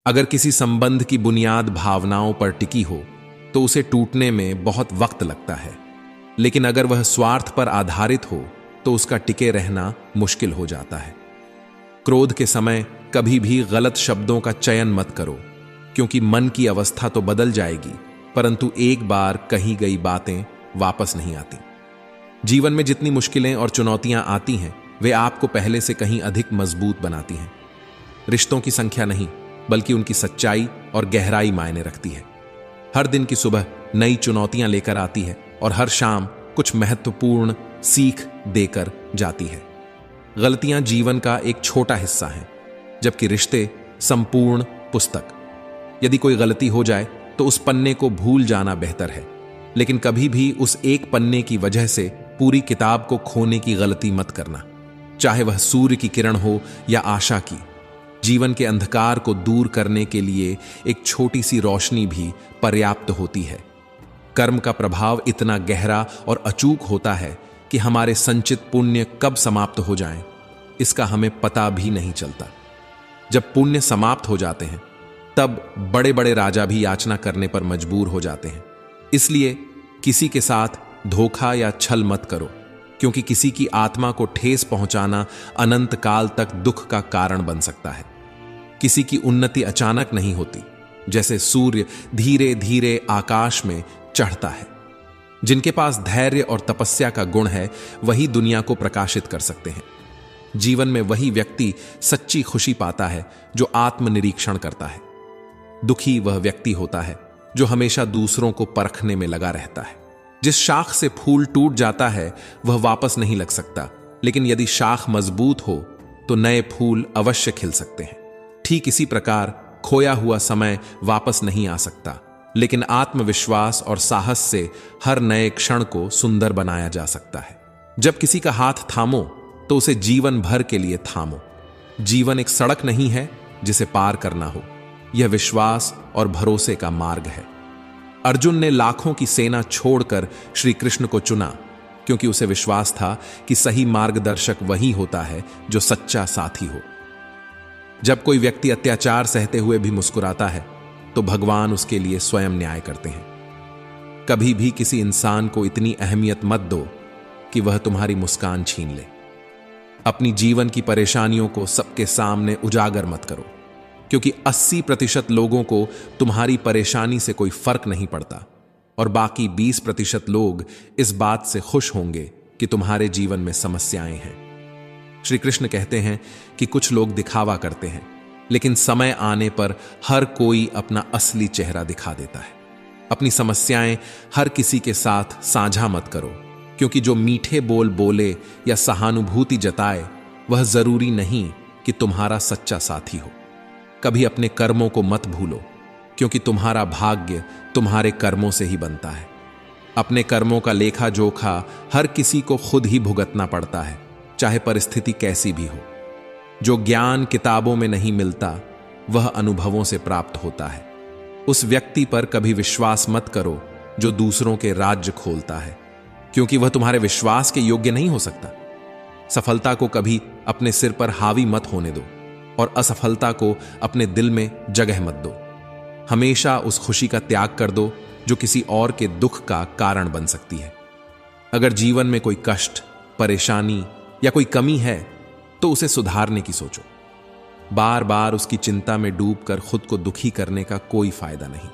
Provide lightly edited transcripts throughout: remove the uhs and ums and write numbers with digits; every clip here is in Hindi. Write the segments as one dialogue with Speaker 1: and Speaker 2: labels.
Speaker 1: अगर किसी संबंध की बुनियाद भावनाओं पर टिकी हो तो उसे टूटने में बहुत वक्त लगता है, लेकिन अगर वह स्वार्थ पर आधारित हो तो उसका टिके रहना मुश्किल हो जाता है। क्रोध के समय कभी भी गलत शब्दों का चयन मत करो, क्योंकि मन की अवस्था तो बदल जाएगी, परंतु एक बार कही गई बातें वापस नहीं आती। जीवन में जितनी मुश्किलें और चुनौतियां आती हैं, वे आपको पहले से कहीं अधिक मजबूत बनाती हैं। रिश्तों की संख्या नहीं, बल्कि उनकी सच्चाई और गहराई मायने रखती है। हर दिन की सुबह नई चुनौतियां लेकर आती है और हर शाम कुछ महत्वपूर्ण सीख देकर जाती है। गलतियां जीवन का एक छोटा हिस्सा हैं, जबकि रिश्ते संपूर्ण पुस्तक। यदि कोई गलती हो जाए तो उस पन्ने को भूल जाना बेहतर है, लेकिन कभी भी उस एक पन्ने की वजह से पूरी किताब को खोने की गलती मत करना, चाहे वह सूर्य की किरण हो या आशा की। जीवन के अंधकार को दूर करने के लिए एक छोटी सी रोशनी भी पर्याप्त होती है। कर्म का प्रभाव इतना गहरा और अचूक होता है कि हमारे संचित पुण्य कब समाप्त हो जाएं, इसका हमें पता भी नहीं चलता। जब पुण्य समाप्त हो जाते हैं, तब बड़े बड़े राजा भी याचना करने पर मजबूर हो जाते हैं। इसलिए किसी के साथ धोखा या छल मत करो, क्योंकि किसी की आत्मा को ठेस पहुंचाना अनंत काल तक दुख का कारण बन सकता है। किसी की उन्नति अचानक नहीं होती, जैसे सूर्य धीरे धीरे आकाश में चढ़ता है। जिनके पास धैर्य और तपस्या का गुण है, वही दुनिया को प्रकाशित कर सकते हैं। जीवन में वही व्यक्ति सच्ची खुशी पाता है जो आत्मनिरीक्षण करता है। दुखी वह व्यक्ति होता है जो हमेशा दूसरों को परखने में लगा रहता है। जिस शाख से फूल टूट जाता है वह वापस नहीं लग सकता, लेकिन यदि शाख मजबूत हो तो नए फूल अवश्य खिल सकते हैं। ठीक इसी प्रकार खोया हुआ समय वापस नहीं आ सकता, लेकिन आत्मविश्वास और साहस से हर नए क्षण को सुंदर बनाया जा सकता है। जब किसी का हाथ थामो तो उसे जीवन भर के लिए थामो। जीवन एक सड़क नहीं है जिसे पार करना हो, यह विश्वास और भरोसे का मार्ग है। अर्जुन ने लाखों की सेना छोड़कर श्री कृष्ण को चुना, क्योंकि उसे विश्वास था कि सही मार्गदर्शक वही होता है जो सच्चा साथी हो। जब कोई व्यक्ति अत्याचार सहते हुए भी मुस्कुराता है तो भगवान उसके लिए स्वयं न्याय करते हैं। कभी भी किसी इंसान को इतनी अहमियत मत दो कि वह तुम्हारी मुस्कान छीन ले। अपनी जीवन की परेशानियों को सबके सामने उजागर मत करो, क्योंकि 80% लोगों को तुम्हारी परेशानी से कोई फर्क नहीं पड़ता और बाकी 20% लोग इस बात से खुश होंगे कि तुम्हारे जीवन में समस्याएं हैं। श्री कृष्ण कहते हैं कि कुछ लोग दिखावा करते हैं, लेकिन समय आने पर हर कोई अपना असली चेहरा दिखा देता है। अपनी समस्याएं हर किसी के साथ साझा मत करो, क्योंकि जो मीठे बोल बोले या सहानुभूति जताए वह जरूरी नहीं कि तुम्हारा सच्चा साथी हो। कभी अपने कर्मों को मत भूलो, क्योंकि तुम्हारा भाग्य तुम्हारे कर्मों से ही बनता है। अपने कर्मों का लेखा जोखा हर किसी को खुद ही भुगतना पड़ता है, चाहे परिस्थिति कैसी भी हो। जो ज्ञान किताबों में नहीं मिलता वह अनुभवों से प्राप्त होता है। उस व्यक्ति पर कभी विश्वास मत करो जो दूसरों के राज्य खोलता है, क्योंकि वह तुम्हारे विश्वास के योग्य नहीं हो सकता। सफलता को कभी अपने सिर पर हावी मत होने दो और असफलता को अपने दिल में जगह मत दो। हमेशा उस खुशी का त्याग कर दो जो किसी और के दुख का कारण बन सकती है। अगर जीवन में कोई कष्ट, परेशानी या कोई कमी है तो उसे सुधारने की सोचो। बार बार उसकी चिंता में डूबकर खुद को दुखी करने का कोई फायदा नहीं।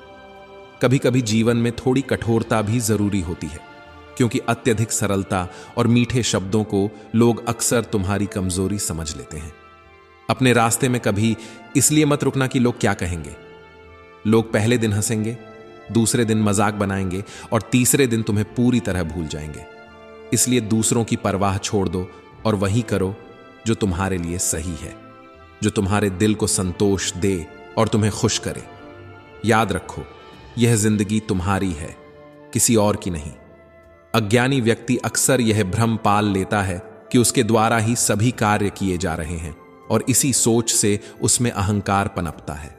Speaker 1: कभी कभी जीवन में थोड़ी कठोरता भी जरूरी होती है, क्योंकि अत्यधिक सरलता और मीठे शब्दों को लोग अक्सर तुम्हारी कमजोरी समझ लेते हैं। अपने रास्ते में कभी इसलिए मत रुकना कि लोग क्या कहेंगे। लोग पहले दिन हंसेंगे, दूसरे दिन मजाक बनाएंगे और तीसरे दिन तुम्हें पूरी तरह भूल जाएंगे। इसलिए दूसरों की परवाह छोड़ दो और वही करो जो तुम्हारे लिए सही है, जो तुम्हारे दिल को संतोष दे और तुम्हें खुश करे। याद रखो, यह जिंदगी तुम्हारी है, किसी और की नहीं। अज्ञानी व्यक्ति अक्सर यह भ्रम पाल लेता है कि उसके द्वारा ही सभी कार्य किए जा रहे हैं और इसी सोच से उसमें अहंकार पनपता है।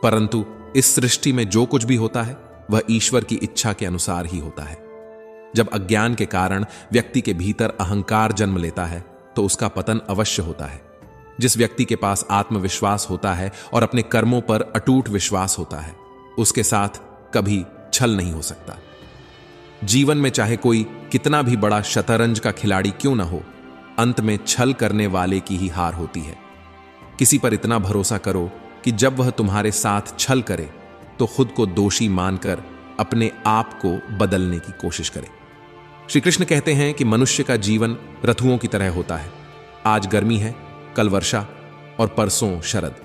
Speaker 1: परंतु इस सृष्टि में जो कुछ भी होता है वह ईश्वर की इच्छा के अनुसार ही होता है। जब अज्ञान के कारण व्यक्ति के भीतर अहंकार जन्म लेता है तो उसका पतन अवश्य होता है। जिस व्यक्ति के पास आत्मविश्वास होता है और अपने कर्मों पर अटूट विश्वास होता है, उसके साथ कभी छल नहीं हो सकता। जीवन में चाहे कोई कितना भी बड़ा शतरंज का खिलाड़ी क्यों ना हो, अंत में छल करने वाले की ही हार होती है। किसी पर इतना भरोसा करो कि जब वह तुम्हारे साथ छल करे तो खुद को दोषी मानकर अपने आप को बदलने की कोशिश करे। श्री कृष्ण कहते हैं कि मनुष्य का जीवन ऋतुओं की तरह होता है। आज गर्मी है, कल वर्षा और परसों शरद।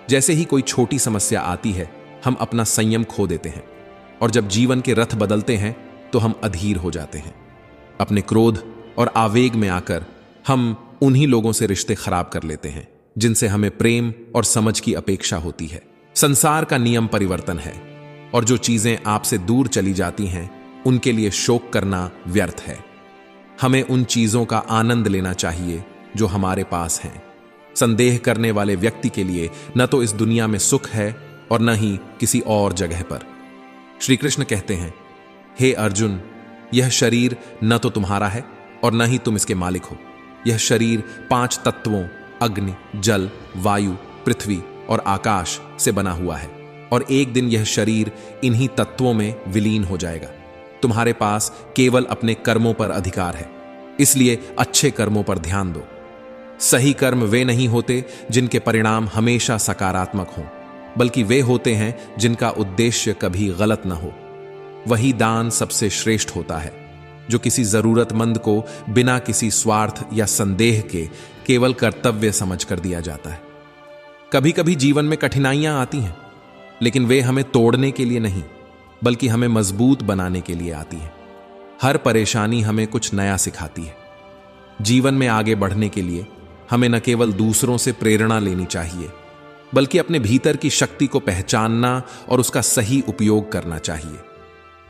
Speaker 1: जैसे ही कोई छोटी समस्या आती है, हम अपना संयम खो देते हैं, और जब जीवन के रथ बदलते हैं तो हम अधीर हो जाते हैं। अपने क्रोध और आवेग में आकर हम उन्हीं लोगों से रिश्ते खराब कर लेते हैं जिनसे हमें प्रेम और समझ की अपेक्षा होती है। संसार का नियम परिवर्तन है, और जो चीजें आपसे दूर चली जाती हैं उनके लिए शोक करना व्यर्थ है। हमें उन चीजों का आनंद लेना चाहिए जो हमारे पास हैं। संदेह करने वाले व्यक्ति के लिए न तो इस दुनिया में सुख है और न ही किसी और जगह पर। श्री कृष्ण कहते हैं, हे अर्जुन, यह शरीर न तो तुम्हारा है और न ही तुम इसके मालिक हो। यह शरीर 5 तत्वों अग्नि, जल, वायु, पृथ्वी और आकाश से बना हुआ है, और एक दिन यह शरीर इन्हीं तत्वों में विलीन हो जाएगा। तुम्हारे पास केवल अपने कर्मों पर अधिकार है, इसलिए अच्छे कर्मों पर ध्यान दो। सही कर्म वे नहीं होते जिनके परिणाम हमेशा सकारात्मक हों, बल्कि वे होते हैं जिनका उद्देश्य कभी गलत न हो। वही दान सबसे श्रेष्ठ होता है जो किसी जरूरतमंद को बिना किसी स्वार्थ या संदेह के केवल कर्तव्य समझकर दिया जाता है। कभी कभी जीवन में कठिनाइयां आती हैं, लेकिन वे हमें तोड़ने के लिए नहीं, बल्कि हमें मजबूत बनाने के लिए आती हैं। हर परेशानी हमें कुछ नया सिखाती है। जीवन में आगे बढ़ने के लिए हमें न केवल दूसरों से प्रेरणा लेनी चाहिए, बल्कि अपने भीतर की शक्ति को पहचानना और उसका सही उपयोग करना चाहिए।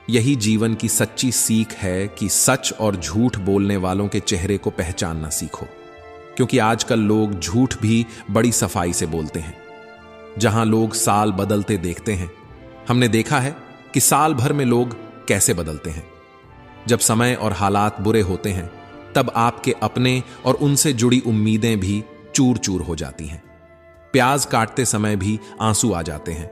Speaker 1: यही जीवन की सच्ची सीख है कि सच और झूठ बोलने वालों के चेहरे को पहचानना सीखो, क्योंकि आजकल लोग झूठ भी बड़ी सफाई से बोलते हैं। जहां लोग साल बदलते देखते हैं, हमने देखा है कि साल भर में लोग कैसे बदलते हैं। जब समय और हालात बुरे होते हैं, तब आपके अपने और उनसे जुड़ी उम्मीदें भी चूर चूर हो जाती हैं। प्याज काटते समय भी आंसू आ जाते हैं।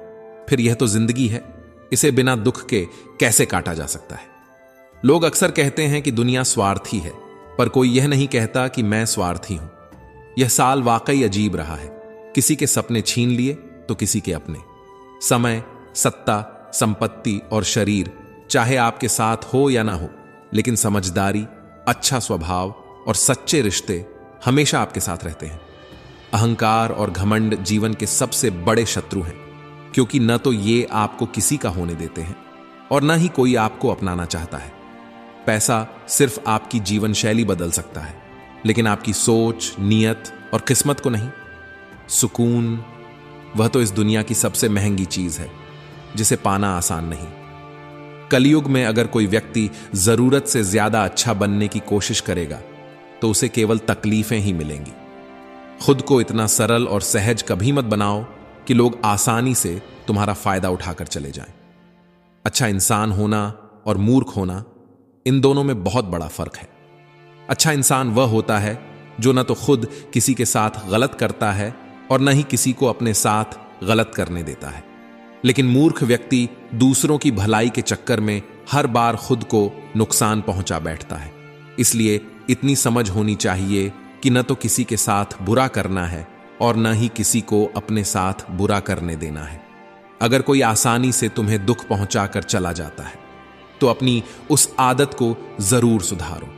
Speaker 1: फिर यह तो जिंदगी है, इसे बिना दुख के कैसे काटा जा सकता है। लोग अक्सर कहते हैं कि दुनिया स्वार्थी है, पर कोई यह नहीं कहता कि मैं स्वार्थी हूं। यह साल वाकई अजीब रहा है। किसी के सपने छीन लिए तो किसी के अपने। समय, सत्ता, संपत्ति और शरीर चाहे आपके साथ हो या ना हो, लेकिन समझदारी, अच्छा स्वभाव और सच्चे रिश्ते हमेशा आपके साथ रहते हैं। अहंकार और घमंड जीवन के सबसे बड़े शत्रु हैं, क्योंकि न तो ये आपको किसी का होने देते हैं और न ही कोई आपको अपनाना चाहता है। पैसा सिर्फ आपकी जीवन शैली बदल सकता है, लेकिन आपकी सोच, नियत और किस्मत को नहीं। सुकून, वह तो इस दुनिया की सबसे महंगी चीज है, जिसे पाना आसान नहीं। कलयुग में अगर कोई व्यक्ति जरूरत से ज्यादा अच्छा बनने की कोशिश करेगा, तो उसे केवल तकलीफें ही मिलेंगी। खुद को इतना सरल और सहज कभी मत बनाओ कि लोग आसानी से तुम्हारा फायदा उठाकर चले जाएं। अच्छा इंसान होना और मूर्ख होना, इन दोनों में बहुत बड़ा फर्क है। अच्छा इंसान वह होता है जो न तो खुद किसी के साथ गलत करता है और न ही किसी को अपने साथ गलत करने देता है। लेकिन मूर्ख व्यक्ति दूसरों की भलाई के चक्कर में हर बार खुद को नुकसान पहुंचा बैठता है। इसलिए इतनी समझ होनी चाहिए कि न तो किसी के साथ बुरा करना है और न ही किसी को अपने साथ बुरा करने देना है। अगर कोई आसानी से तुम्हें दुख पहुंचाकर चला जाता है, तो अपनी उस आदत को जरूर सुधारो।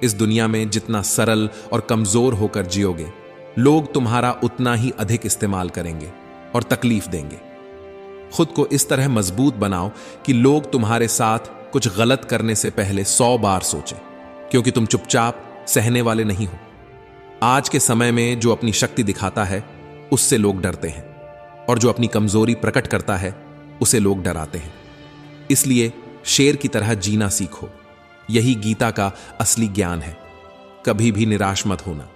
Speaker 1: इस दुनिया में जितना सरल और कमजोर होकर जियोगे, लोग तुम्हारा उतना ही अधिक इस्तेमाल करेंगे और तकलीफ देंगे। खुद को इस तरह मजबूत बनाओ कि लोग तुम्हारे साथ कुछ गलत करने से पहले 100 बार सोचें, क्योंकि तुम चुपचाप सहने वाले नहीं हो। आज के समय में जो अपनी शक्ति दिखाता है, उससे लोग डरते हैं, और जो अपनी कमजोरी प्रकट करता है, उसे लोग डराते हैं। इसलिए शेर की तरह जीना सीखो। यही गीता का असली ज्ञान है। कभी भी निराश मत होना,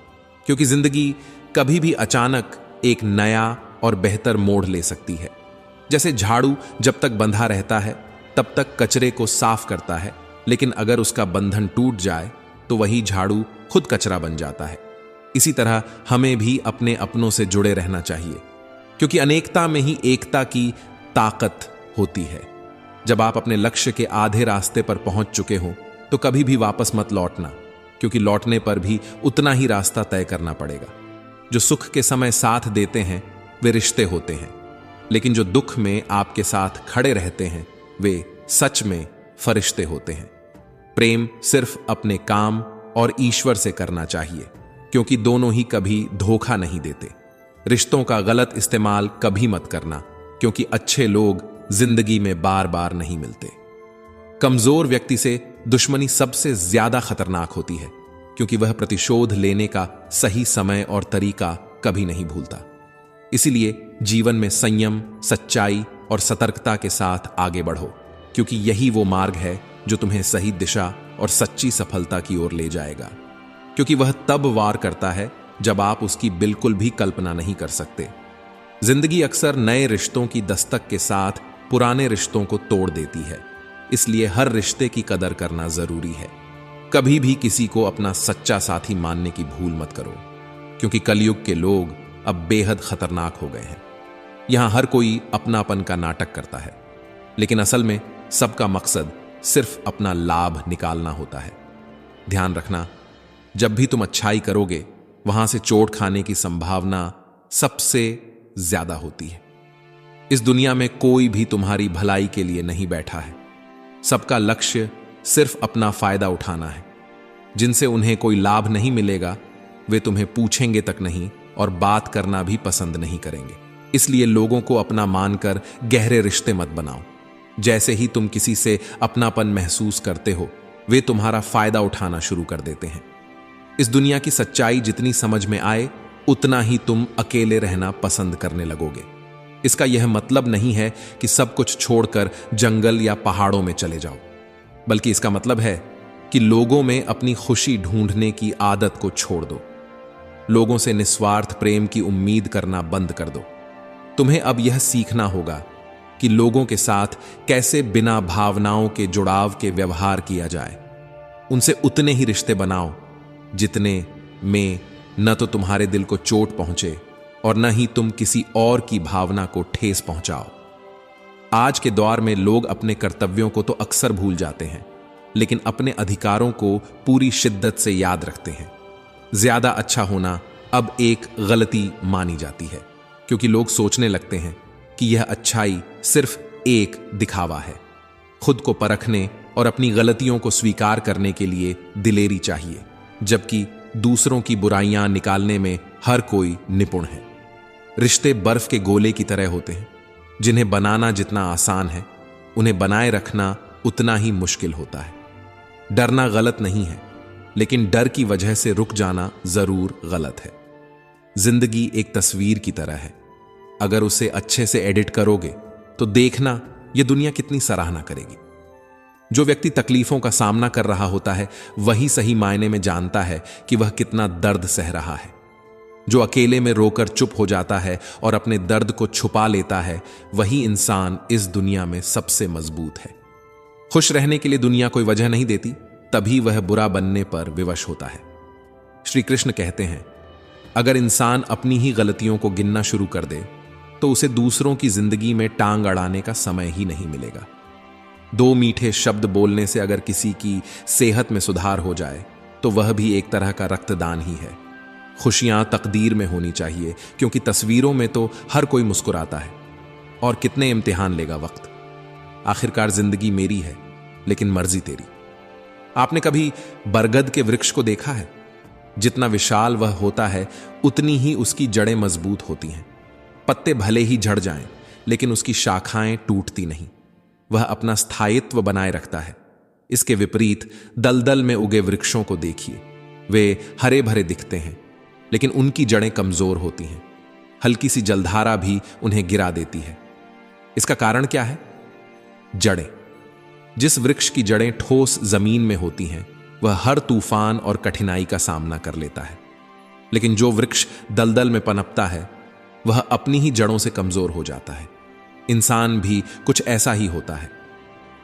Speaker 1: क्योंकि जिंदगी कभी भी अचानक एक नया और बेहतर मोड़ ले सकती है। जैसे झाड़ू जब तक बंधा रहता है, तब तक कचरे को साफ करता है, लेकिन अगर उसका बंधन टूट जाए तो वही झाड़ू खुद कचरा बन जाता है। इसी तरह हमें भी अपने अपनों से जुड़े रहना चाहिए, क्योंकि अनेकता में ही एकता की ताकत होती है। जब आप अपने लक्ष्य के आधे रास्ते पर पहुंच चुके हो तो कभी भी वापस मत लौटना, क्योंकि लौटने पर भी उतना ही रास्ता तय करना पड़ेगा। जो सुख के समय साथ देते हैं वे रिश्ते होते हैं, लेकिन जो दुख में आपके साथ खड़े रहते हैं वे सच में फरिश्ते होते हैं। प्रेम सिर्फ अपने काम और ईश्वर से करना चाहिए, क्योंकि दोनों ही कभी धोखा नहीं देते। रिश्तों का गलत इस्तेमाल कभी मत करना, क्योंकि अच्छे लोग जिंदगी में बार बार नहीं मिलते। कमजोर व्यक्ति से दुश्मनी सबसे ज्यादा खतरनाक होती है, क्योंकि वह प्रतिशोध लेने का सही समय और तरीका कभी नहीं भूलता। इसीलिए जीवन में संयम, सच्चाई और सतर्कता के साथ आगे बढ़ो, क्योंकि यही वो मार्ग है जो तुम्हें सही दिशा और सच्ची सफलता की ओर ले जाएगा। क्योंकि वह तब वार करता है जब आप उसकी बिल्कुल भी कल्पना नहीं कर सकते। जिंदगी अक्सर नए रिश्तों की दस्तक के साथ पुराने रिश्तों को तोड़ देती है, इसलिए हर रिश्ते की कदर करना जरूरी है। कभी भी किसी को अपना सच्चा साथी मानने की भूल मत करो, क्योंकि कलयुग के लोग अब बेहद खतरनाक हो गए हैं। यहां हर कोई अपनापन का नाटक करता है, लेकिन असल में सबका मकसद सिर्फ अपना लाभ निकालना होता है। ध्यान रखना, जब भी तुम अच्छाई करोगे वहां से चोट खाने की संभावना सबसे ज्यादा होती है। इस दुनिया में कोई भी तुम्हारी भलाई के लिए नहीं बैठा है। सबका लक्ष्य सिर्फ अपना फायदा उठाना है। जिनसे उन्हें कोई लाभ नहीं मिलेगा वे तुम्हें पूछेंगे तक नहीं और बात करना भी पसंद नहीं करेंगे। इसलिए लोगों को अपना मानकर गहरे रिश्ते मत बनाओ। जैसे ही तुम किसी से अपनापन महसूस करते हो वे तुम्हारा फायदा उठाना शुरू कर देते हैं। इस दुनिया की सच्चाई जितनी समझ में आए उतना ही तुम अकेले रहना पसंद करने लगोगे। इसका यह मतलब नहीं है कि सब कुछ छोड़कर जंगल या पहाड़ों में चले जाओ, बल्कि इसका मतलब है कि लोगों में अपनी खुशी ढूंढने की आदत को छोड़ दो। लोगों से निस्वार्थ प्रेम की उम्मीद करना बंद कर दो। तुम्हें अब यह सीखना होगा कि लोगों के साथ कैसे बिना भावनाओं के जुड़ाव के व्यवहार किया जाए। उनसे उतने ही रिश्ते बनाओ जितने में न तो तुम्हारे दिल को चोट पहुंचे और न ही तुम किसी और की भावना को ठेस पहुंचाओ। आज के दौर में लोग अपने कर्तव्यों को तो अक्सर भूल जाते हैं, लेकिन अपने अधिकारों को पूरी शिद्दत से याद रखते हैं। ज्यादा अच्छा होना अब एक गलती मानी जाती है, क्योंकि लोग सोचने लगते हैं कि यह अच्छाई सिर्फ एक दिखावा है। खुद को परखने और अपनी गलतियों को स्वीकार करने के लिए दिलेरी चाहिए, जबकि दूसरों की बुराइयां निकालने में हर कोई निपुण है। रिश्ते बर्फ के गोले की तरह होते हैं, जिन्हें बनाना जितना आसान है उन्हें बनाए रखना उतना ही मुश्किल होता है। डरना गलत नहीं है, लेकिन डर की वजह से रुक जाना जरूर गलत है। जिंदगी एक तस्वीर की तरह है, अगर उसे अच्छे से एडिट करोगे तो देखना यह दुनिया कितनी सराहना करेगी। जो व्यक्ति तकलीफों का सामना कर रहा होता है वही सही मायने में जानता है कि वह कितना दर्द सह रहा है। जो अकेले में रोकर चुप हो जाता है और अपने दर्द को छुपा लेता है वही इंसान इस दुनिया में सबसे मजबूत है। खुश रहने के लिए दुनिया कोई वजह नहीं देती, तभी वह बुरा बनने पर विवश होता है। श्री कृष्ण कहते हैं, अगर इंसान अपनी ही गलतियों को गिनना शुरू कर दे तो उसे दूसरों की जिंदगी में टांग अड़ाने का समय ही नहीं मिलेगा। 2 मीठे शब्द बोलने से अगर किसी की सेहत में सुधार हो जाए तो वह भी एक तरह का रक्तदान ही है। खुशियां तकदीर में होनी चाहिए, क्योंकि तस्वीरों में तो हर कोई मुस्कुराता है और कितने इम्तिहान लेगा वक्त। आखिरकार जिंदगी मेरी है, लेकिन मर्जी तेरी। आपने कभी बरगद के वृक्ष को देखा है? जितना विशाल वह होता है उतनी ही उसकी जड़ें मजबूत होती हैं। पत्ते भले ही झड़ जाएं, लेकिन उसकी शाखाएं टूटती नहीं। वह अपना स्थायित्व बनाए रखता है। इसके विपरीत दलदल में उगे वृक्षों को देखिए, वे हरे भरे दिखते हैं, लेकिन उनकी जड़ें कमजोर होती हैं। हल्की सी जलधारा भी उन्हें गिरा देती है। इसका कारण क्या है? जड़ें। जिस वृक्ष की जड़ें ठोस जमीन में होती हैं वह हर तूफान और कठिनाई का सामना कर लेता है, लेकिन जो वृक्ष दलदल में पनपता है वह अपनी ही जड़ों से कमजोर हो जाता है। इंसान भी कुछ ऐसा ही होता है।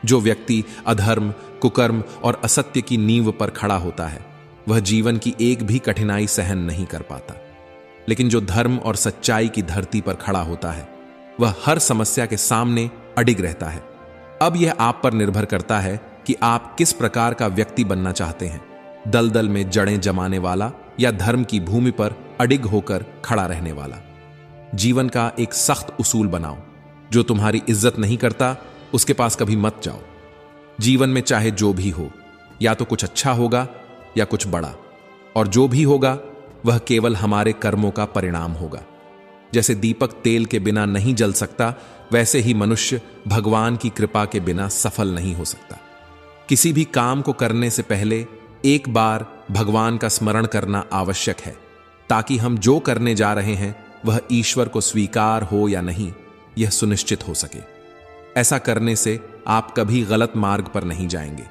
Speaker 1: जो व्यक्ति अधर्म, कुकर्म और असत्य की नींव पर खड़ा होता है वह जीवन की एक भी कठिनाई सहन नहीं कर पाता। लेकिन जो धर्म और सच्चाई की धरती पर खड़ा होता है, वह हर समस्या के सामने अडिग रहता है। अब यह आप पर निर्भर करता है कि आप किस प्रकार का व्यक्ति बनना चाहते हैं, दलदल में जड़ें जमाने वाला या धर्म की भूमि पर अडिग होकर खड़ा रहने वाला। जीवन का एक सख्त उसूल बनाओ, जो तुम्हारी इज्जत नहीं करता उसके पास कभी मत जाओ। जीवन में चाहे जो भी हो, या तो कुछ अच्छा होगा या कुछ बड़ा, और जो भी होगा वह केवल हमारे कर्मों का परिणाम होगा। जैसे दीपक तेल के बिना नहीं जल सकता, वैसे ही मनुष्य भगवान की कृपा के बिना सफल नहीं हो सकता। किसी भी काम को करने से पहले एक बार भगवान का स्मरण करना आवश्यक है, ताकि हम जो करने जा रहे हैं वह ईश्वर को स्वीकार हो या नहीं, यह सुनिश्चित हो सके। ऐसा करने से आप कभी गलत मार्ग पर नहीं जाएंगे।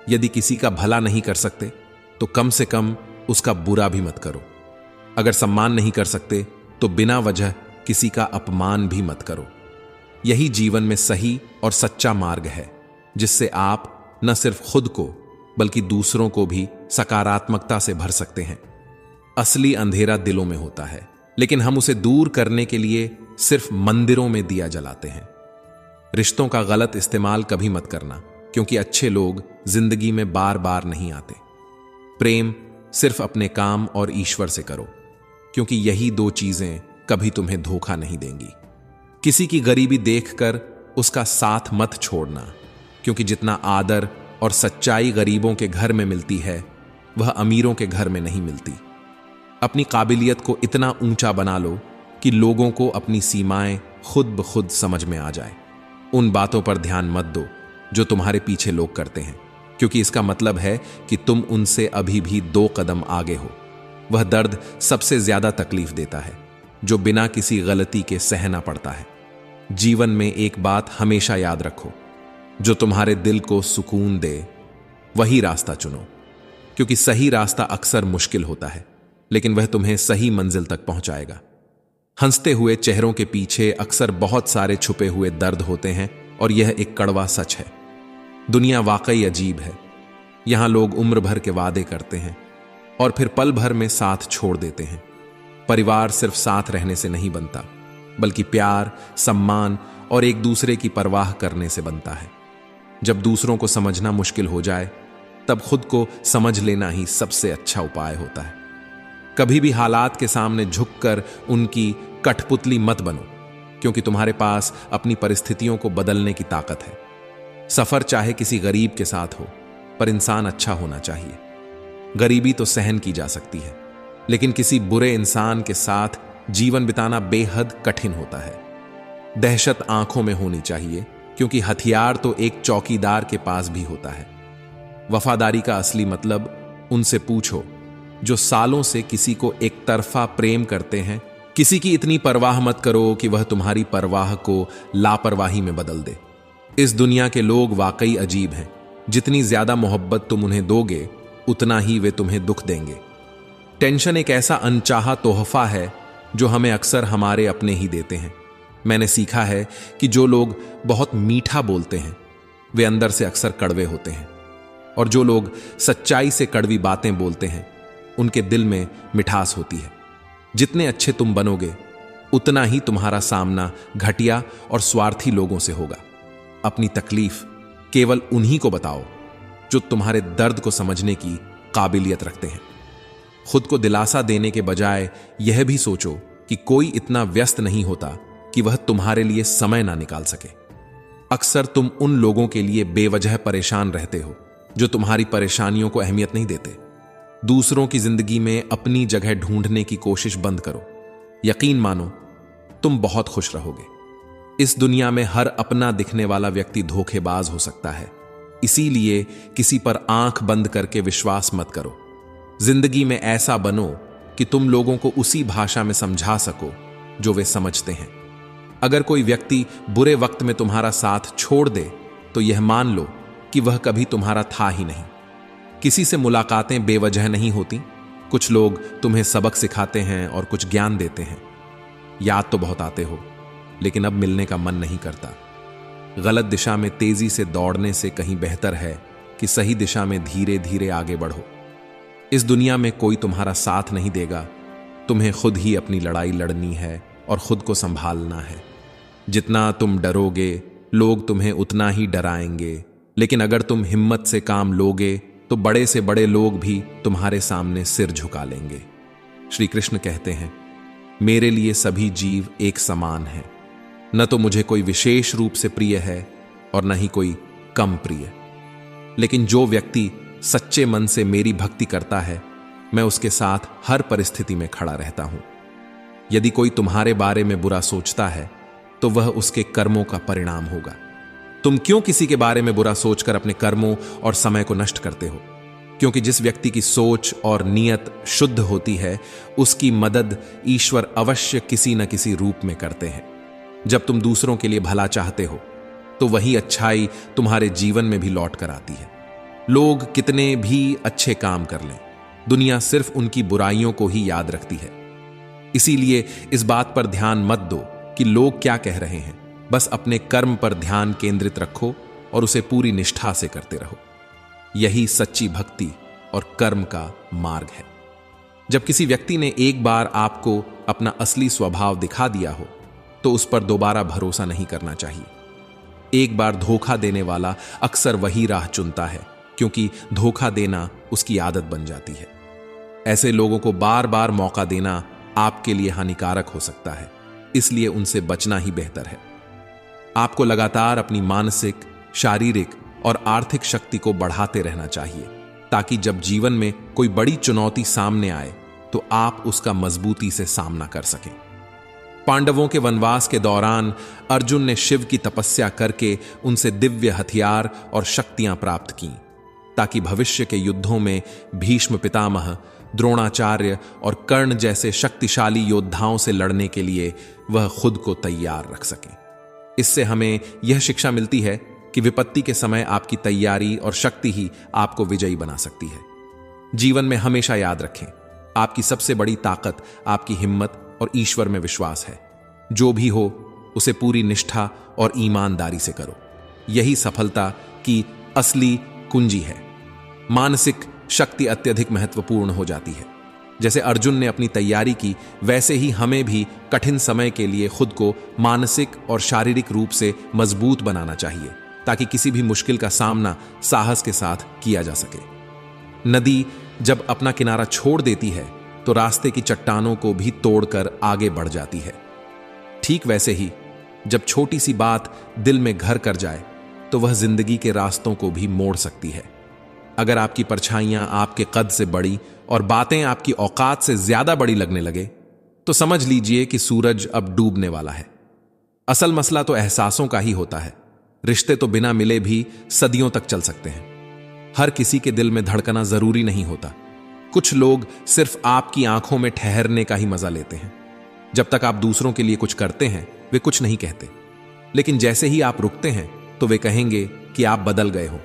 Speaker 1: यदि किसी का भला नहीं कर सकते तो कम से कम उसका बुरा भी मत करो। अगर सम्मान नहीं कर सकते तो बिना वजह किसी का अपमान भी मत करो। यही जीवन में सही और सच्चा मार्ग है, जिससे आप न सिर्फ खुद को बल्कि दूसरों को भी सकारात्मकता से भर सकते हैं। असली अंधेरा दिलों में होता है, लेकिन हम उसे दूर करने के लिए सिर्फ मंदिरों में दिया जलाते हैं। रिश्तों का गलत इस्तेमाल कभी मत करना, क्योंकि अच्छे लोग जिंदगी में बार बार नहीं आते। प्रेम सिर्फ अपने काम और ईश्वर से करो, क्योंकि यही दो चीजें कभी तुम्हें धोखा नहीं देंगी। किसी की गरीबी देखकर उसका साथ मत छोड़ना, क्योंकि जितना आदर और सच्चाई गरीबों के घर में मिलती है, वह अमीरों के घर में नहीं मिलती। अपनी काबिलियत को इतना ऊंचा बना लो कि लोगों को अपनी सीमाएं खुद ब खुद समझ में आ जाए। उन बातों पर ध्यान मत दो जो तुम्हारे पीछे लोग करते हैं, क्योंकि इसका मतलब है कि तुम उनसे अभी भी 2 कदम आगे हो। वह दर्द सबसे ज्यादा तकलीफ देता है जो बिना किसी गलती के सहना पड़ता है। जीवन में एक बात हमेशा याद रखो, जो तुम्हारे दिल को सुकून दे वही रास्ता चुनो, क्योंकि सही रास्ता अक्सर मुश्किल होता है, लेकिन वह तुम्हें सही मंजिल तक पहुंचाएगा। हंसते हुए चेहरों के पीछे अक्सर बहुत सारे छुपे हुए दर्द होते हैं, और यह एक कड़वा सच है। दुनिया वाकई अजीब है। यहां लोग उम्र भर के वादे करते हैं और फिर पल भर में साथ छोड़ देते हैं। परिवार सिर्फ साथ रहने से नहीं बनता, बल्कि प्यार, सम्मान और एक दूसरे की परवाह करने से बनता है। जब दूसरों को समझना मुश्किल हो जाए, तब खुद को समझ लेना ही सबसे अच्छा उपाय होता है। कभी भी हालात के सामने झुककर उनकी कठपुतली मत बनो, क्योंकि तुम्हारे पास अपनी परिस्थितियों को बदलने की ताकत है। सफर चाहे किसी गरीब के साथ हो, पर इंसान अच्छा होना चाहिए। गरीबी तो सहन की जा सकती है, लेकिन किसी बुरे इंसान के साथ जीवन बिताना बेहद कठिन होता है। दहशत आंखों में होनी चाहिए, क्योंकि हथियार तो एक चौकीदार के पास भी होता है। वफादारी का असली मतलब उनसे पूछो जो सालों से किसी को एक तरफा प्रेम करते हैं। किसी की इतनी परवाह मत करो कि वह तुम्हारी परवाह को लापरवाही में बदल दे। इस दुनिया के लोग वाकई अजीब हैं। जितनी ज्यादा मोहब्बत तुम उन्हें दोगे, उतना ही वे तुम्हें दुख देंगे। टेंशन एक ऐसा अनचाहा तोहफा है जो हमें अक्सर हमारे अपने ही देते हैं। मैंने सीखा है कि जो लोग बहुत मीठा बोलते हैं, वे अंदर से अक्सर कड़वे होते हैं, और जो लोग सच्चाई से कड़वी बातें बोलते हैं, उनके दिल में मिठास होती है। जितने अच्छे तुम बनोगे, उतना ही तुम्हारा सामना घटिया और स्वार्थी लोगों से होगा। अपनी तकलीफ केवल उन्हीं को बताओ जो तुम्हारे दर्द को समझने की काबिलियत रखते हैं। खुद को दिलासा देने के बजाय यह भी सोचो कि कोई इतना व्यस्त नहीं होता कि वह तुम्हारे लिए समय ना निकाल सके। अक्सर तुम उन लोगों के लिए बेवजह परेशान रहते हो जो तुम्हारी परेशानियों को अहमियत नहीं देते। दूसरों की जिंदगी में अपनी जगह ढूंढने की कोशिश बंद करो। यकीन मानो, तुम बहुत खुश रहोगे। इस दुनिया में हर अपना दिखने वाला व्यक्ति धोखेबाज हो सकता है, इसीलिए किसी पर आंख बंद करके विश्वास मत करो। जिंदगी में ऐसा बनो कि तुम लोगों को उसी भाषा में समझा सको जो वे समझते हैं। अगर कोई व्यक्ति बुरे वक्त में तुम्हारा साथ छोड़ दे, तो यह मान लो कि वह कभी तुम्हारा था ही नहीं। किसी से मुलाकातें बेवजह नहीं होती। कुछ लोग तुम्हें सबक सिखाते हैं और कुछ ज्ञान देते हैं। याद तो बहुत आते हो, लेकिन अब मिलने का मन नहीं करता। गलत दिशा में तेजी से दौड़ने से कहीं बेहतर है कि सही दिशा में धीरे धीरे आगे बढ़ो। इस दुनिया में कोई तुम्हारा साथ नहीं देगा। तुम्हें खुद ही अपनी लड़ाई लड़नी है और खुद को संभालना है। जितना तुम डरोगे, लोग तुम्हें उतना ही डराएंगे, लेकिन अगर तुम हिम्मत से काम लोगे तो बड़े से बड़े लोग भी तुम्हारे सामने सिर झुका लेंगे। श्री कृष्ण कहते हैं, मेरे लिए सभी जीव एक समान हैं। न तो मुझे कोई विशेष रूप से प्रिय है और न ही कोई कम प्रिय, लेकिन जो व्यक्ति सच्चे मन से मेरी भक्ति करता है, मैं उसके साथ हर परिस्थिति में खड़ा रहता हूं। यदि कोई तुम्हारे बारे में बुरा सोचता है तो वह उसके कर्मों का परिणाम होगा। तुम क्यों किसी के बारे में बुरा सोचकर अपने कर्मों और समय को नष्ट करते हो? क्योंकि जिस व्यक्ति की सोच और नीयत शुद्ध होती है, उसकी मदद ईश्वर अवश्य किसी न किसी रूप में करते हैं। जब तुम दूसरों के लिए भला चाहते हो तो वही अच्छाई तुम्हारे जीवन में भी लौट कर आती है। लोग कितने भी अच्छे काम कर लें, दुनिया सिर्फ उनकी बुराइयों को ही याद रखती है। इसीलिए इस बात पर ध्यान मत दो कि लोग क्या कह रहे हैं। बस अपने कर्म पर ध्यान केंद्रित रखो और उसे पूरी निष्ठा से करते रहो। यही सच्ची भक्ति और कर्म का मार्ग है। जब किसी व्यक्ति ने एक बार आपको अपना असली स्वभाव दिखा दिया हो तो उस पर दोबारा भरोसा नहीं करना चाहिए। एक बार धोखा देने वाला अक्सर वही राह चुनता है, क्योंकि धोखा देना उसकी आदत बन जाती है। ऐसे लोगों को बार बार मौका देना आपके लिए हानिकारक हो सकता है, इसलिए उनसे बचना ही बेहतर है। आपको लगातार अपनी मानसिक, शारीरिक और आर्थिक शक्ति को बढ़ाते रहना चाहिए, ताकि जब जीवन में कोई बड़ी चुनौती सामने आए तो आप उसका मजबूती से सामना कर सकें। पांडवों के वनवास के दौरान अर्जुन ने शिव की तपस्या करके उनसे दिव्य हथियार और शक्तियां प्राप्त की, ताकि भविष्य के युद्धों में भीष्म पितामह, द्रोणाचार्य और कर्ण जैसे शक्तिशाली योद्धाओं से लड़ने के लिए वह खुद को तैयार रख सकें। इससे हमें यह शिक्षा मिलती है कि विपत्ति के समय आपकी तैयारी और शक्ति ही आपको विजयी बना सकती है। जीवन में हमेशा याद रखें, आपकी सबसे बड़ी ताकत आपकी हिम्मत और ईश्वर में विश्वास है। जो भी हो उसे पूरी निष्ठा और ईमानदारी से करो। यही सफलता की असली कुंजी है। मानसिक शक्ति अत्यधिक महत्वपूर्ण हो जाती है। जैसे अर्जुन ने अपनी तैयारी की, वैसे ही हमें भी कठिन समय के लिए खुद को मानसिक और शारीरिक रूप से मजबूत बनाना चाहिए, ताकि किसी भी मुश्किल का सामना साहस के साथ किया जा सके। नदी जब अपना किनारा छोड़ देती है तो रास्ते की चट्टानों को भी तोड़कर आगे बढ़ जाती है। ठीक वैसे ही जब छोटी सी बात दिल में घर कर जाए तो वह जिंदगी के रास्तों को भी मोड़ सकती है। अगर आपकी परछाइयां आपके कद से बड़ी और बातें आपकी औकात से ज्यादा बड़ी लगने लगे तो समझ लीजिए कि सूरज अब डूबने वाला है। असल मसला तो एहसासों का ही होता है। रिश्ते तो बिना मिले भी सदियों तक चल सकते हैं। हर किसी के दिल में धड़कना जरूरी नहीं होता। कुछ लोग सिर्फ आपकी आंखों में ठहरने का ही मजा लेते हैं। जब तक आप दूसरों के लिए कुछ करते हैं वे कुछ नहीं कहते, लेकिन जैसे ही आप रुकते हैं तो वे कहेंगे कि आप बदल गए हो।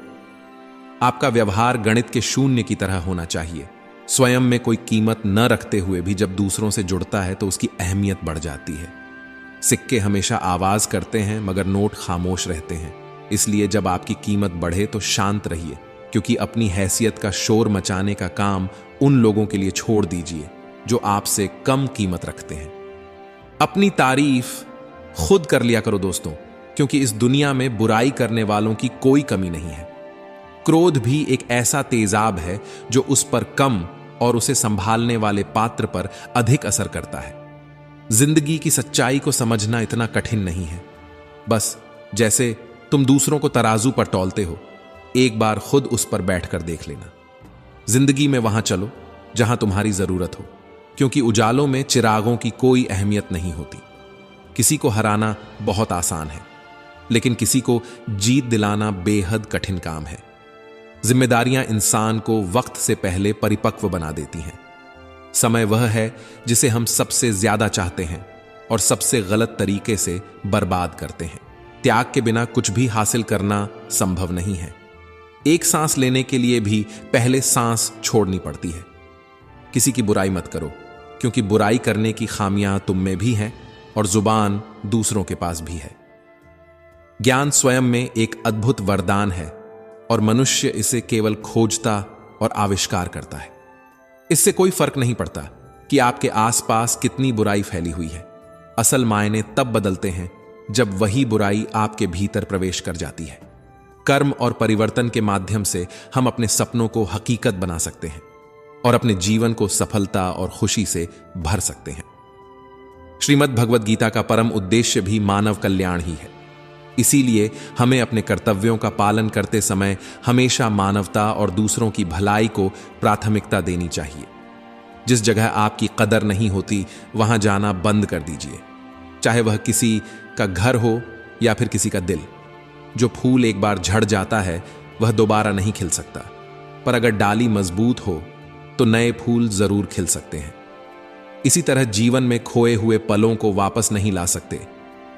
Speaker 1: आपका व्यवहार गणित के शून्य की तरह होना चाहिए। स्वयं में कोई कीमत न रखते हुए भी जब दूसरों से जुड़ता है तो उसकी अहमियत बढ़ जाती है। सिक्के हमेशा आवाज करते हैं मगर नोट खामोश रहते हैं। इसलिए जब आपकी कीमत बढ़े तो शांत रहिए, क्योंकि अपनी हैसियत का शोर मचाने का काम उन लोगों के लिए छोड़ दीजिए जो आपसे कम कीमत रखते हैं। अपनी तारीफ खुद कर लिया करो दोस्तों, क्योंकि इस दुनिया में बुराई करने वालों की कोई कमी नहीं है। क्रोध भी एक ऐसा तेजाब है जो उस पर कम और उसे संभालने वाले पात्र पर अधिक असर करता है। जिंदगी की सच्चाई को समझना इतना कठिन नहीं है। बस जैसे तुम दूसरों को तराजू पर तौलते हो, एक बार खुद उस पर बैठकर देख लेना। जिंदगी में वहां चलो जहां तुम्हारी जरूरत हो, क्योंकि उजालों में चिरागों की कोई अहमियत नहीं होती। किसी को हराना बहुत आसान है, लेकिन किसी को जीत दिलाना बेहद कठिन काम है। जिम्मेदारियां इंसान को वक्त से पहले परिपक्व बना देती हैं। समय वह है जिसे हम सबसे ज्यादा चाहते हैं और सबसे गलत तरीके से बर्बाद करते हैं। त्याग के बिना कुछ भी हासिल करना संभव नहीं है। एक सांस लेने के लिए भी पहले सांस छोड़नी पड़ती है। किसी की बुराई मत करो, क्योंकि बुराई करने की खामियां तुम में भी हैं और जुबान दूसरों के पास भी है। ज्ञान स्वयं में एक अद्भुत वरदान है और मनुष्य इसे केवल खोजता और आविष्कार करता है। इससे कोई फर्क नहीं पड़ता कि आपके आसपास कितनी बुराई फैली हुई है। असल मायने तब बदलते हैं जब वही बुराई आपके भीतर प्रवेश कर जाती है। कर्म और परिवर्तन के माध्यम से हम अपने सपनों को हकीकत बना सकते हैं और अपने जीवन को सफलता और खुशी से भर सकते हैं। श्रीमद् भगवद गीता का परम उद्देश्य भी मानव कल्याण ही है। इसीलिए हमें अपने कर्तव्यों का पालन करते समय हमेशा मानवता और दूसरों की भलाई को प्राथमिकता देनी चाहिए। जिस जगह आपकी कदर नहीं होती वहां जाना बंद कर दीजिए, चाहे वह किसी का घर हो या फिर किसी का दिल। जो फूल एक बार झड़ जाता है वह दोबारा नहीं खिल सकता, पर अगर डाली मजबूत हो तो नए फूल जरूर खिल सकते हैं। इसी तरह जीवन में खोए हुए पलों को वापस नहीं ला सकते,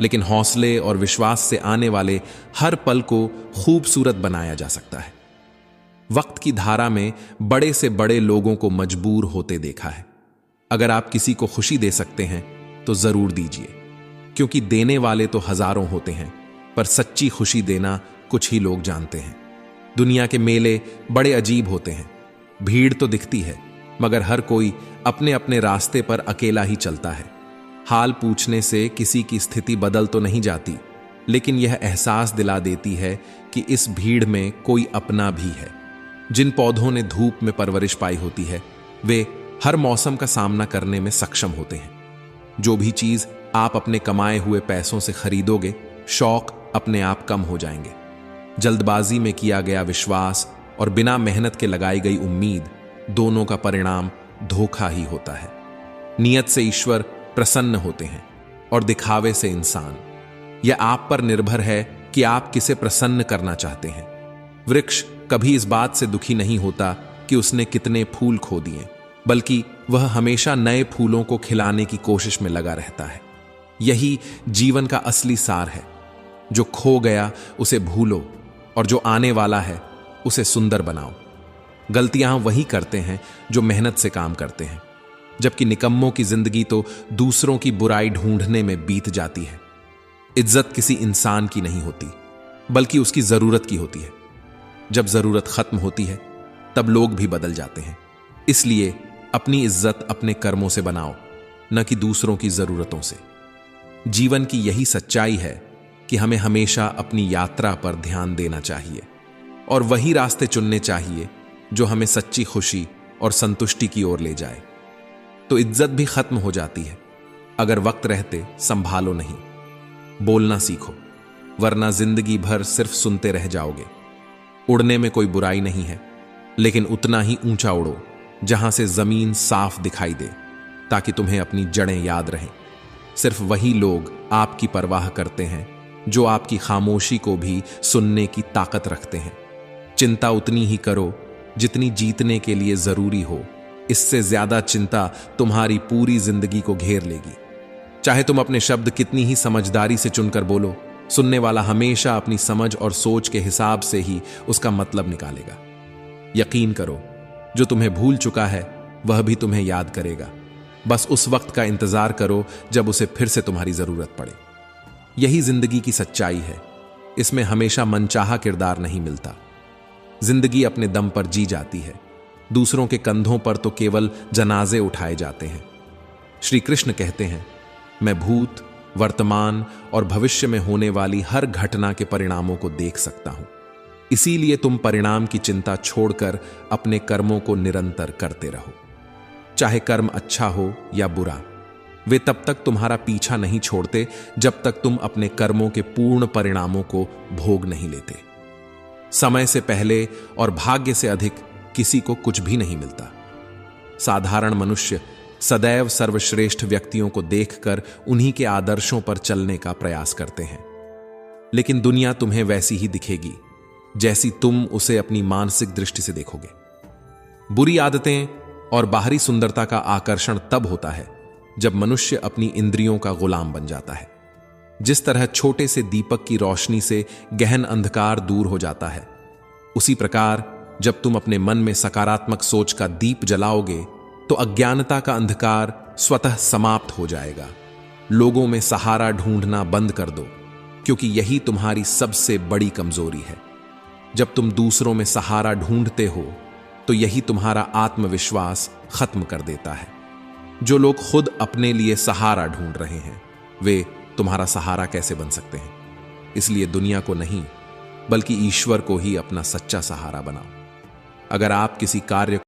Speaker 1: लेकिन हौसले और विश्वास से आने वाले हर पल को खूबसूरत बनाया जा सकता है। वक्त की धारा में बड़े से बड़े लोगों को मजबूर होते देखा है। अगर आप किसी को खुशी दे सकते हैं तो जरूर दीजिए, क्योंकि देने वाले तो हजारों होते हैं, पर सच्ची खुशी देना कुछ ही लोग जानते हैं। दुनिया के मेले बड़े अजीब होते हैं। भीड़ तो दिखती है, मगर हर कोई अपने अपने रास्ते पर अकेला ही चलता है। हाल पूछने से किसी की स्थिति बदल तो नहीं जाती, लेकिन यह एहसास दिला देती है कि इस भीड़ में कोई अपना भी है। जिन पौधों ने धूप में परवरिश पाई होती है वे हर मौसम का सामना करने में सक्षम होते हैं। जो भी चीज आप अपने कमाए हुए पैसों से खरीदोगे, शौक अपने आप कम हो जाएंगे। जल्दबाजी में किया गया विश्वास और बिना मेहनत के लगाई गई उम्मीद, दोनों का परिणाम धोखा ही होता है। नियत से ईश्वर प्रसन्न होते हैं और दिखावे से इंसान। यह आप पर निर्भर है कि आप किसे प्रसन्न करना चाहते हैं। वृक्ष कभी इस बात से दुखी नहीं होता कि उसने कितने फूल खो दिए, बल्कि वह हमेशा नए फूलों को खिलाने की कोशिश में लगा रहता है। यही जीवन का असली सार है। जो खो गया उसे भूलो और जो आने वाला है उसे सुंदर बनाओ। गलतियां वही करते हैं जो मेहनत से काम करते हैं, जबकि निकम्मों की जिंदगी तो दूसरों की बुराई ढूंढने में बीत जाती है। इज्जत किसी इंसान की नहीं होती, बल्कि उसकी जरूरत की होती है। जब जरूरत खत्म होती है तब लोग भी बदल जाते हैं। इसलिए अपनी इज्जत अपने कर्मों से बनाओ, न कि दूसरों की जरूरतों से। जीवन की यही सच्चाई है कि हमें हमेशा अपनी यात्रा पर ध्यान देना चाहिए और वही रास्ते चुनने चाहिए जो हमें सच्ची खुशी और संतुष्टि की ओर ले जाए। तो इज्जत भी खत्म हो जाती है अगर वक्त रहते संभालो नहीं। बोलना सीखो, वरना जिंदगी भर सिर्फ सुनते रह जाओगे। उड़ने में कोई बुराई नहीं है, लेकिन उतना ही ऊंचा उड़ो जहां से जमीन साफ दिखाई दे, ताकि तुम्हें अपनी जड़ें याद रहें। सिर्फ वही लोग आपकी परवाह करते हैं जो आपकी खामोशी को भी सुनने की ताकत रखते हैं। चिंता उतनी ही करो जितनी जीतने के लिए जरूरी हो। इससे ज्यादा चिंता तुम्हारी पूरी जिंदगी को घेर लेगी। चाहे तुम अपने शब्द कितनी ही समझदारी से चुनकर बोलो, सुनने वाला हमेशा अपनी समझ और सोच के हिसाब से ही उसका मतलब निकालेगा। यकीन करो, जो तुम्हें भूल चुका है वह भी तुम्हें याद करेगा। बस उस वक्त का इंतजार करो जब उसे फिर से तुम्हारी जरूरत पड़े। यही जिंदगी की सच्चाई है। इसमें हमेशा मनचाहा किरदार नहीं मिलता। जिंदगी अपने दम पर जी जाती है। दूसरों के कंधों पर तो केवल जनाजे उठाए जाते हैं। श्री कृष्ण कहते हैं, मैं भूत, वर्तमान और भविष्य में होने वाली हर घटना के परिणामों को देख सकता हूं। इसीलिए तुम परिणाम की चिंता छोड़कर अपने कर्मों को निरंतर करते रहो। चाहे कर्म अच्छा हो या बुरा, वे तब तक तुम्हारा पीछा नहीं छोड़ते जब तक तुम अपने कर्मों के पूर्ण परिणामों को भोग नहीं लेते। समय से पहले और भाग्य से अधिक किसी को कुछ भी नहीं मिलता। साधारण मनुष्य सदैव सर्वश्रेष्ठ व्यक्तियों को देखकर उन्हीं के आदर्शों पर चलने का प्रयास करते हैं, लेकिन दुनिया तुम्हें वैसी ही दिखेगी जैसी तुम उसे अपनी मानसिक दृष्टि से देखोगे। बुरी आदतें और बाहरी सुंदरता का आकर्षण तब होता है जब मनुष्य अपनी इंद्रियों का गुलाम बन जाता है। जिस तरह छोटे से दीपक की रोशनी से गहन अंधकार दूर हो जाता है, उसी प्रकार जब तुम अपने मन में सकारात्मक सोच का दीप जलाओगे तो अज्ञानता का अंधकार स्वतः समाप्त हो जाएगा। लोगों में सहारा ढूंढना बंद कर दो, क्योंकि यही तुम्हारी सबसे बड़ी कमजोरी है। जब तुम दूसरों में सहारा ढूंढते हो तो यही तुम्हारा आत्मविश्वास खत्म कर देता है। जो लोग खुद अपने लिए सहारा ढूंढ रहे हैं, वे तुम्हारा सहारा कैसे बन सकते हैं? इसलिए दुनिया को नहीं, बल्कि ईश्वर को ही अपना सच्चा सहारा बनाओ। अगर आप किसी कार्य